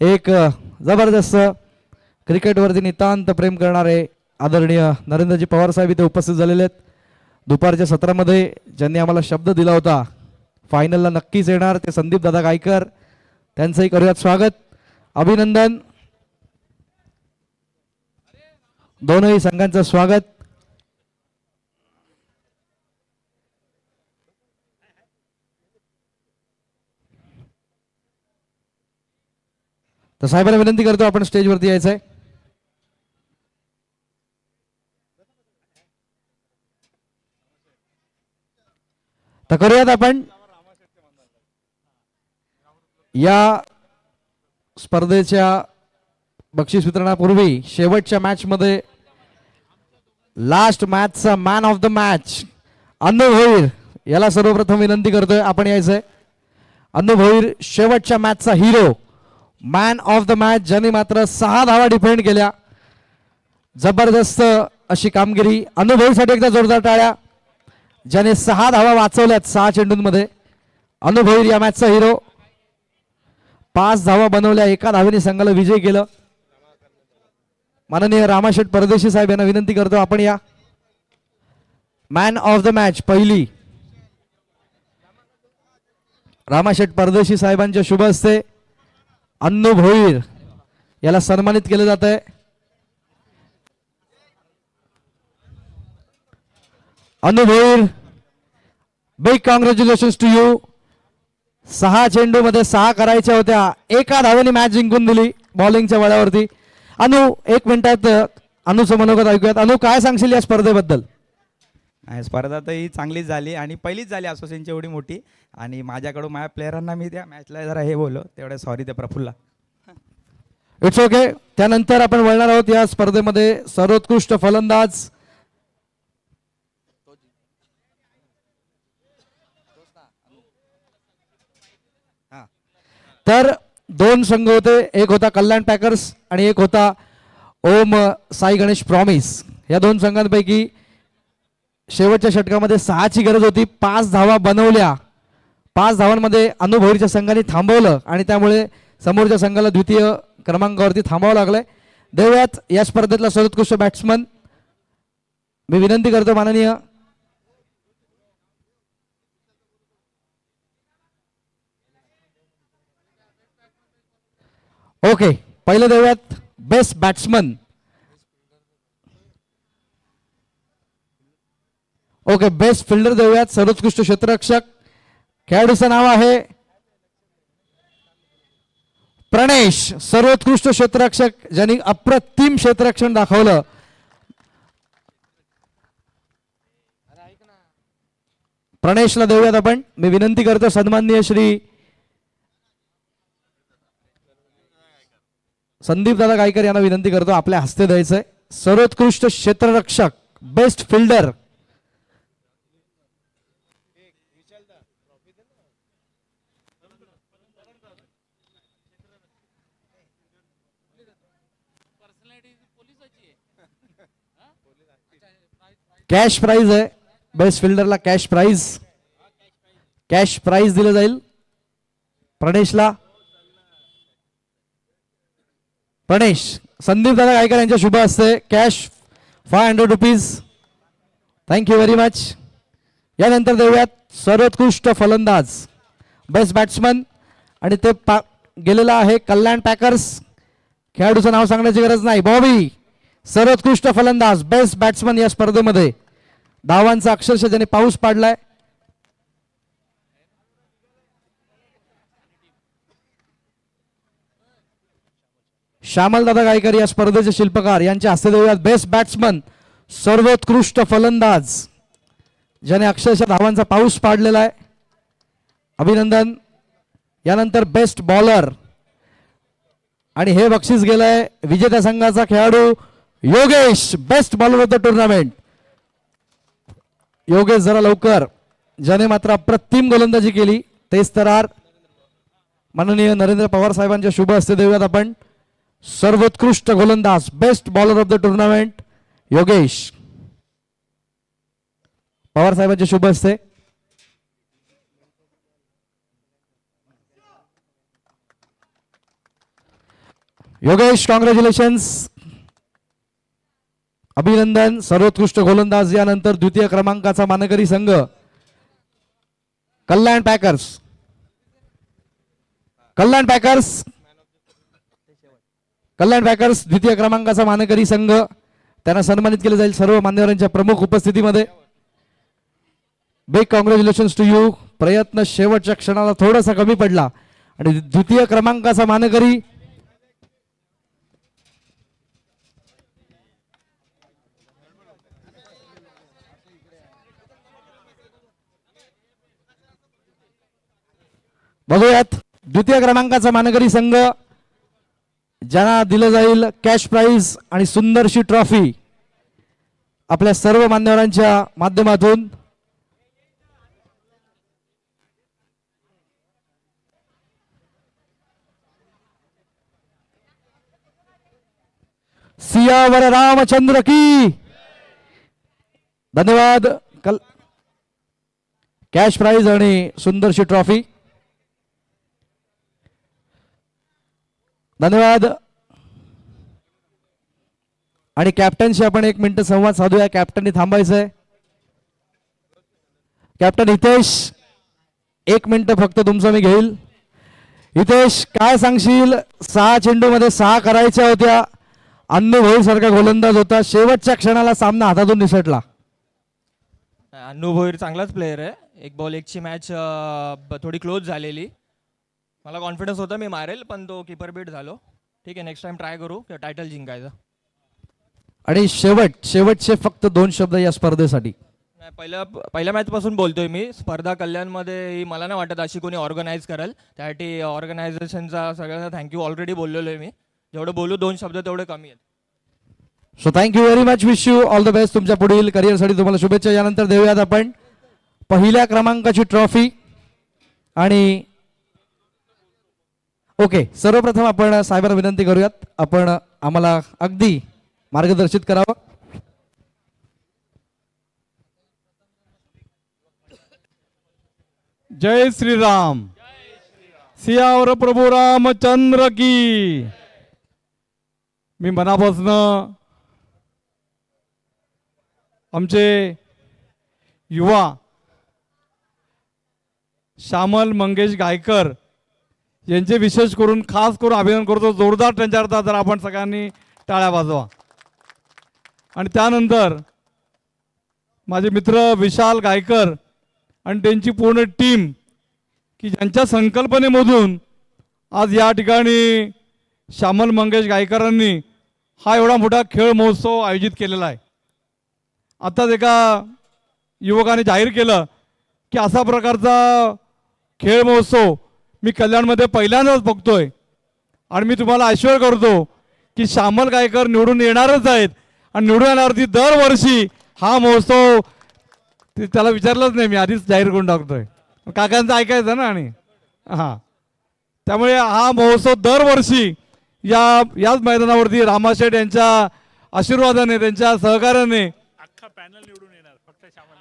एक जबरदस्त क्रिकेटवरती नितांत प्रेम करणारे आदरणीय नरेंद्रजी पवार साहेब इथे उपस्थित झालेले आहेत. दुपारच्या सत्रामध्ये ज्यांनी आम्हाला शब्द दिला होता फायनलला नक्कीच येणार ते संदीप दादा गायकर, त्यांचंही करूयात स्वागत, अभिनंदन. दोनही संघांचं स्वागत. तर साहेबांना विनंती करतो आपण स्टेजवरती यायचं आहे. तर करूयात आपण या स्पर्धेच्या बक्षीस वितरणापूर्वी शेवटच्या मॅच मध्ये लास्ट मॅचचा man of the match Annu Bhoir याला सर्वप्रथम विनंती करतोय आपण यायचंय. अन्नू भोईर शेवटच्या मॅचचा hero, man of the match, ज्याने मात्र 6 धावा डिफेंड केल्या. जबरदस्त अशी कामगिरी अन्नू भोईरसाठी, एकदा जोरदार टाळ्या. ज्याने 6 धावा वाचवल्यात 6 चेंडूंमध्ये. अन्नू भोईर या मॅचचा हिरो. 5 धावा बनवल्या, 1 धावेने संघाला विजय केलं. माननीय रामाशेठ परदेशी साहेब यांना विनंती करतो आपण या. मॅन ऑफ द मॅच पहिली रामाशेठ परदेशी साहेबांच्या शुभ हस्ते अन्नू भोईर याला सन्मानित केले जात आहे. Annu Bhoir, big congratulations to you. 6 चेंडूमध्ये 6 करायच्या होत्या, 1 धावेने मॅच जिंकून दिली बॉलिंगच्या बळावरती. अनु 1 मिनिटात अनुचं मनोगत ऐकूयात. अनु, काय सांगशील या स्पर्धेबद्दल? स्पर्धा तर ही चांगलीच झाली आणि पहिलीच झाली असोसिएशनची एवढी मोठी. आणि माझ्याकडून माझ्या प्लेयरांना मी त्या मॅचला जरा हे बोललो, तेवढं सॉरी त्या प्रफुल्ला. It's okay. त्यानंतर आपण वळणार आहोत या स्पर्धेमध्ये सर्वोत्कृष्ट फलंदाज. तर 2 संघ होते, एक होता कल्याण पॅकर्स आणि एक होता ओम साई गणेश प्रॉमिस. या 2 संघांपैकी शेवटच्या षटकामध्ये 6ची गरज होती. 5 धावा बनवल्या. 5 धावांमध्ये अन्नू भोईरच्या संघाने थांबवलं आणि त्यामुळे समोरच्या संघाला द्वितीय क्रमांकावरती थांबावं लागलंय. देवयात या स्पर्धेतला सर्वोत्कृष्ट बॅट्समन मी विनंती करतो माननीय ओके. पहिलं देऊयात best batsman. Okay, best fielder देऊयात. सर्वोत्कृष्ट क्षेत्ररक्षक खेळाडूचं नाव आहे प्रणेश. सर्वोत्कृष्ट क्षेत्ररक्षक ज्यांनी अप्रतिम क्षेत्ररक्षण दाखवलं. प्रणेशला देऊयात आपण. मी विनंती करतो सन्माननीय श्री संदीप दादा गायकर यांना विनंती करतो आपल्या हस्ते द्यायचंय सर्वोत्कृष्ट क्षेत्ररक्षक, बेस्ट फिल्डर. कॅश प्राइज आहे बेस्ट फिल्डरला. कॅश प्राइज दिलं जाईल प्रणेशला. प्रणेश संदीप दादा गायकर यांच्या शुभ हस्ते cash 500 rupees. Thank you very much. यानंतर देऊयात सर्वोत्कृष्ट फलंदाज, बेस्ट बॅट्समन, आणि ते गेलेला आहे कल्याण पॅकर्स. खेळाडूचं नाव सांगण्याची गरज नाही. बॉबी सर्वोत्कृष्ट फलंदाज, बेस्ट बॅट्समन या स्पर्धेमध्ये. धावांचा अक्षरशः ज्याने पाऊस पाडलाय. श्यामल दादा गायकर या स्पर्धेचे शिल्पकार यांच्या हस्ते देऊयात बेस्ट बॅट्समन, सर्वोत्कृष्ट फलंदाज, ज्याने अक्षरशः धावांचा पाऊस पाडलेला आहे. अभिनंदन. यानंतर बेस्ट बॉलर आणि हे बक्षीस गेलंय विजेत्या संघाचा खेळाडू Yogesh, best bowler of the tournament. Yogesh जरा लवकर, ज्याने मात्र अप्रतिम गोलंदाजी केली. तेच तरार माननीय नरेंद्र पवार साहेबांच्या शुभ हस्ते देऊयात आपण सर्वोत्कृष्ट गोलंदाज, best bowler of the tournament Yogesh. Pawar साहेबांच्या शुभ हस्ते. योगेश कॉंग्रॅच्युलेशन्स, अभिनंदन. सर्वोत्कृष्ट गोलंदाज यानंतर द्वितीय क्रमांकाचा मानकरी संघ कल्याण पॅकर्स. कल्याण पॅकर्स कल्याण पॅकर्स द्वितीय क्रमांकाचा मानकरी संघ, त्यांना सन्मानित केले जाईल सर्व मान्यवरांच्या प्रमुख उपस्थितीमध्ये. Big congratulations to you. प्रयत्न शेवटच्या क्षणाला थोडासा कमी पडला आणि द्वितीय क्रमांकाचा मानकरी बघूयात. द्वितीय क्रमांकाचा मानकरी संघ ज्यांना दिलं जाईल कॅश प्राइज आणि सुंदरशी ट्रॉफी आपल्या सर्व मान्यवरांच्या माध्यमातून. सियावर रामचंद्र की. धन्यवाद. कॅश प्राइज आणि सुंदरशी ट्रॉफी. धन्यवाद. आणि कॅप्टनशी आपण 1 मिनिट संवाद साधूया. कॅप्टननी थांबायचंय. कॅप्टन हितेश, 1 मिनिट फक्त तुमचं मी घेईल. हितेश, काय सांगशील? 6 चेंडूमध्ये 6 करायच्या होत्या. अन्नू भाऊ सारखा गोलंदाज होता, शेवटच्या क्षणाला सामना हातातून निसटला. अन्नू भोईर चांगलाच प्लेयर आहे. 1 बॉल 1ची मॅच थोडी क्लोज झालेली. मला कॉन्फिडन्स होता मी मारेल, पण तो कीपर बीट झालो. ठीक आहे, नेक्स्ट टाइम ट्राय करू टायटल जिंकायचं. आणि शेवटचे फक्त 2 शब्द या स्पर्धेसाठी. नाही, पहिल्या मॅचपासून बोलतोय मी. स्पर्धा कल्याणमध्ये मला नाही वाटत अशी कोणी ऑर्गनाईज करेल. त्यासाठी ऑर्गनायझेशनचा सगळ्यांना थँक्यू ऑलरेडी बोललेलो आहे मी. जेवढं बोलू 2 शब्द तेवढे कमी आहेत. So thank you very much. Wish you all the best. तुमच्या पुढील करिअरसाठी तुम्हाला शुभेच्छा. यानंतर देऊयात आपण पहिल्या क्रमांकाची ट्रॉफी. आणि ओके, सर्वप्रथम आपण साहेबांना विनंती करूयात, आपण आम्हाला अगदी मार्गदर्शित करावं. जय श्रीराम. सियावर प्रभू रामचंद्र की. मी मनापासनं आमचे युवा श्यामल मंगेश गायकर यांचे विशेष करून खास करून अभिनंदन करतो. जोरदार त्यांच्याकरता जर आपण सगळ्यांनी टाळ्या वाजवा. आणि त्यानंतर माझे मित्र विशाल गायकर आणि त्यांची पूर्ण टीम की ज्यांच्या संकल्पनेमधून आज या ठिकाणी श्यामल मंगेश गायकरांनी हा एवढा मोठा खेळ महोत्सव आयोजित केलेला आहे. आताच एका युवकाने जाहीर केलं की असा प्रकारचा खेळ महोत्सव मी कल्याणमध्ये पहिल्यांदाच बघतोय. आणि मी तुम्हाला आश्वासन करतो की श्यामल गायकर निवडून येणारच आहेत. आणि निवडून येण्यावरती दरवर्षी हा महोत्सव, त्याला विचारलंच नाही मी, आधीच जाहीर करून टाकतोय. काकांचं ऐकायचं ना. आणि हां, त्यामुळे हा महोत्सव दरवर्षी याच मैदानावरती रामाशेठ यांच्या आशीर्वादाने, त्यांच्या सहकार्याने अख्खा पॅनल निवडून येणार, फक्त श्यामल.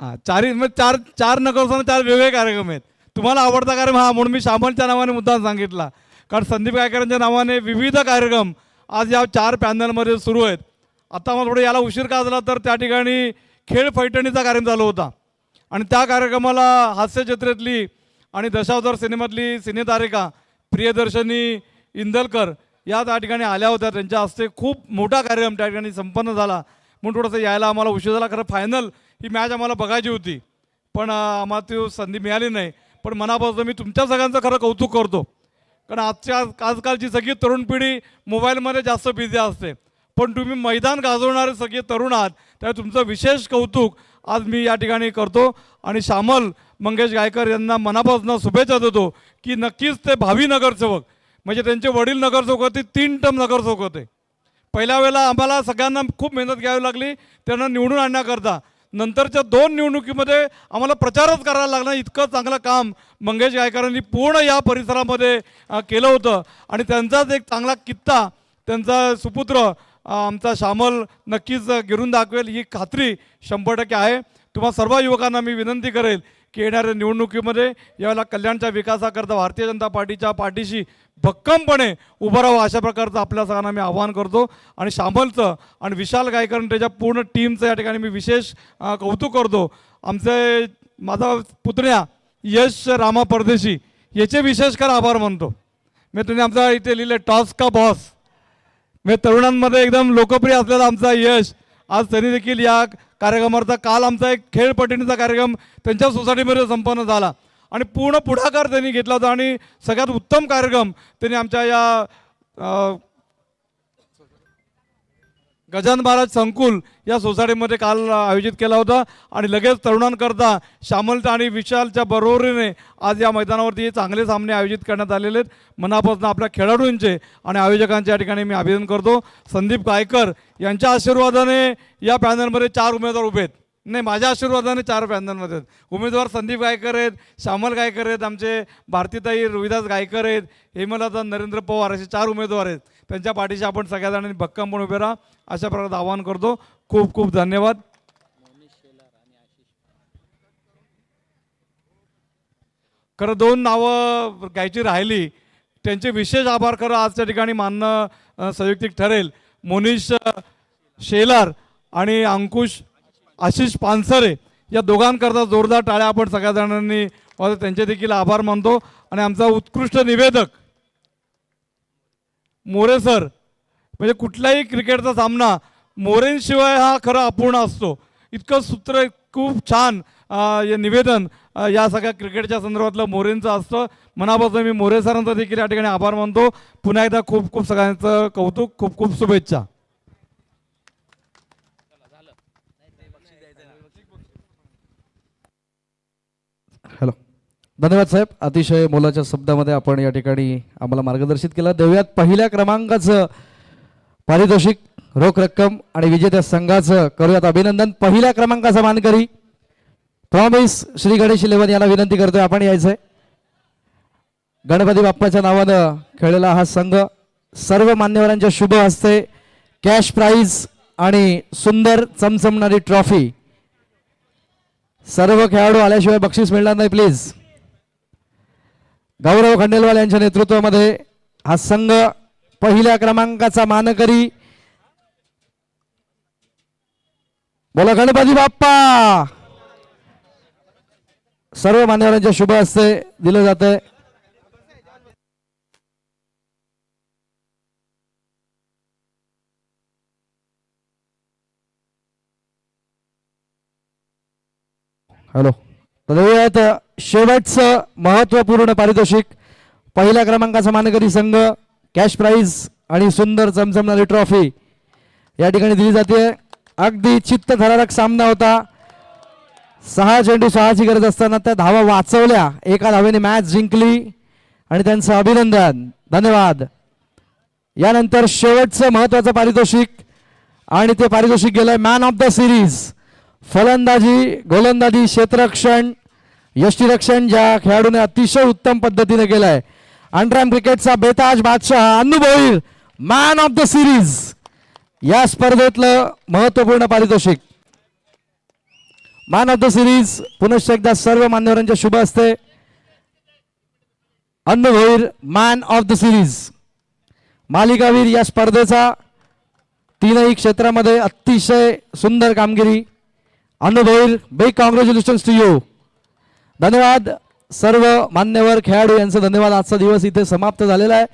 हां, चार नगरसभा 4 वेगवेगळे कार्यक्रम आहेत. तुम्हाला आवडता कार्यक्रम हा, म्हणून मी श्यामलच्या नावाने मुद्दाम सांगितला. कारण संदीप गायकरांच्या नावाने विविध कार्यक्रम आज या 4 पॅनलमध्ये सुरू आहेत. आता मला थोडं याला उशीर का झाला तर त्या ठिकाणी खेळ पैठणीचा कार्यक्रम चालू होता. आणि त्या कार्यक्रमाला हास्यचित्रेतली आणि दशावतार सिनेमातली सिनेतारिका प्रियदर्शनी इंदलकर या त्या ठिकाणी आल्या होत्या. त्यांच्या हस्ते खूप मोठा कार्यक्रम त्या ठिकाणी संपन्न झाला. म्हणून थोडंसं यायला आम्हाला उशीर झाला. खरं फायनल ही मॅच आम्हाला बघायची होती, पण आम्हाला ती संधी मिळाली नाही. पण मनापासून मी तुमच्या सगळ्यांचं खरं कौतुक करतो. कारण आजकालची सगळी तरुण पिढी मोबाईलमध्ये जास्त बिझी असते, पण तुम्ही मैदान गाजवणारे सगळे तरुण आहात. त्यामुळे तुमचं विशेष कौतुक आज मी या ठिकाणी करतो. आणि श्यामल मंगेश गायकर यांना मनापासून शुभेच्छा देतो की नक्कीच ते भावी नगरसेवक, म्हणजे त्यांचे वडील नगरसेवक होते, 3 टर्म नगरसेवक होते. पहिल्या वेळेला आम्हाला सगळ्यांना खूप मेहनत घ्यावी लागली त्यांना निवडून आणण्याकरता. नंतरच्या 2 निवडणुकीमध्ये आम्हाला प्रचारच करायला लागला. इतकं चांगलं काम मंगेश गायकरांनी पूर्ण या परिसरामध्ये केलं होतं. आणि त्यांचाच एक चांगला कित्ता त्यांचा सुपुत्र आमचा श्यामल नक्कीच गिरून दाखवेल ही खात्री 100% आहे. तुम्हा सर्व युवकांना मी विनंती करेल की येणाऱ्या निवडणुकीमध्ये यावेळेला कल्याणच्या विकासाकरता भारतीय जनता पार्टीच्या पाठीशी भक्कमपणे उभं राहावं अशा प्रकारचं आपल्या सगळ्यांना मी आवाहन करतो. आणि श्यामलचं आणि विशाल गायकर आणि त्याच्या पूर्ण टीमचं या ठिकाणी मी विशेष कौतुक करतो. आमचे माझा पुतण्या यश रामा परदेशी याचे विशेषकर आभार मानतो. मी तुम्ही आमचा इथे लिहिले टॉस का बॉस, मी तरुणांमध्ये एकदम लोकप्रिय असलेला आमचा यश आज त्यांनी देखील या कार्यक्रमाचा काल आमचा एक खेळपट्टीचा कार्यक्रम त्यांच्या सोसायटीमध्ये संपन्न झाला आणि पूर्ण पुढाकार त्यांनी घेतला होता आणि सगळ्यात उत्तम कार्यक्रम त्यांनी आमच्या या गजानन महाराज संकुल या सोसायटीमध्ये काल आयोजित केला होता. आणि लगेच तरुणांकरता श्यामल आणि विशालच्या बरोबरीने आज या मैदानावरती चांगले सामने आयोजित करण्यात आलेले आहेत. मनापासून आपल्या खेळाडूंचे आणि आयोजकांच्या या ठिकाणी मी अभिनंदन करतो. संदीप गायकर यांच्या आशीर्वादाने या पॅनलमध्ये 4 उमेदवार उभे आहेत. नाही, माझ्या आशीर्वादाने 4 पॅनलमध्ये आहेत. उमेदवार संदीप गायकर आहेत, श्यामल गायकर आहेत, आमचे भारतीताई रोहिदास गायकर आहेत, हेमलता नरेंद्र पवार असे 4 उमेदवार आहेत. त्यांच्या पाठीशी आपण सगळ्याजणांनी भक्कमपणे उभे राहा अशा प्रकारचं आवाहन करतो. खूप खूप धन्यवाद. खरं 2 नावं घ्यायची राहिली, त्यांचे विशेष आभार खरं आजच्या ठिकाणी मानणं संयुक्तिक ठरेल. मोनिश शेलार आणि अंकुश आशिष पानसरे या दोघांकरता जोरदार टाळ्या आपण सगळ्या जणांनी त्यांचे देखील आभार मानतो. आणि आमचा उत्कृष्ट निवेदक मोरे सर, म्हणजे कुठलाही क्रिकेटचा सामना मोरेंशिवाय हा खरं अपूर्ण असतो. इतकं सूत्र खूप छान हे निवेदन या सगळ्या क्रिकेटच्या संदर्भातलं मोरेंचं असतं. मनापासून मी मोरे सरांचा देखील या ठिकाणी आभार मानतो. पुन्हा एकदा खूप खूप सगळ्यांचं कौतुक, खूप खूप शुभेच्छा. हॅलो, धन्यवाद साहेब. अतिशय मोलाच्या शब्दामध्ये आपण या ठिकाणी आम्हाला मार्गदर्शित केलं. देऊयात पहिल्या क्रमांकाचं पारितोषिक, रोख रक्कम आणि विजेत्या संघाचं करूयात अभिनंदन. पहिल्या क्रमांकाचा मानकरी प्रॉमिस श्री गणेश 11 याला विनंती करतोय आपण यायचंय. गणपती बाप्पाच्या नावानं खेळलेला हा संघ सर्व मान्यवरांच्या शुभ हस्ते कॅश प्राइज आणि सुंदर चमचमणारी ट्रॉफी. सर्व खेळाडू आल्याशिवाय बक्षीस मिळणार नाही प्लीज. गौरव खंडेलवाल यांच्या नेतृत्वामध्ये हा संघ पहिल्या क्रमांकाचा मानकरी. बोला गणपती बाप्पा. सर्व मान्यवरांच्या शुभ हस्ते दिलं जातंय. हॅलो, तर शेवटचं महत्वपूर्ण पारितोषिक. पहिल्या क्रमांकाचा मानकरी संघ, कॅश प्राइज आणि सुंदर चमचमणारी ट्रॉफी या ठिकाणी दिली जाते. अगदी चित्तथरारक सामना होता. 6 चेंडू 6ची गरज असताना त्या धावा वाचवल्या, 1 धावेने मॅच जिंकली आणि त्यांचं अभिनंदन, धन्यवाद. यानंतर शेवटचं महत्वाचं पारितोषिक आणि ते पारितोषिक गेलंय मॅन ऑफ द सिरीज. फलंदाजी, गोलंदाजी, क्षेत्ररक्षण, यष्टीरक्षण ज्या खेळाडूने अतिशय उत्तम पद्धतीने केलंय. अंडरआर्म क्रिकेटचा बेताज बादशाह Annu Bhoir, man of the series, या स्पर्धेतलं महत्वपूर्ण पारितोषिक. मॅन ऑफ द सिरीज पुनश्च एकदा सर्व मान्यवरांच्या शुभ हस्ते Annu Bhoir, man of the series. मालिकावीर या स्पर्धेचा 3ही क्षेत्रामध्ये अतिशय सुंदर कामगिरी. Annu Bhoir, big congratulations to you. धन्यवाद सर्व मान्यवर खेळाडू यांचं धन्यवाद. आजचा दिवस इथे समाप्त झालेला आहे.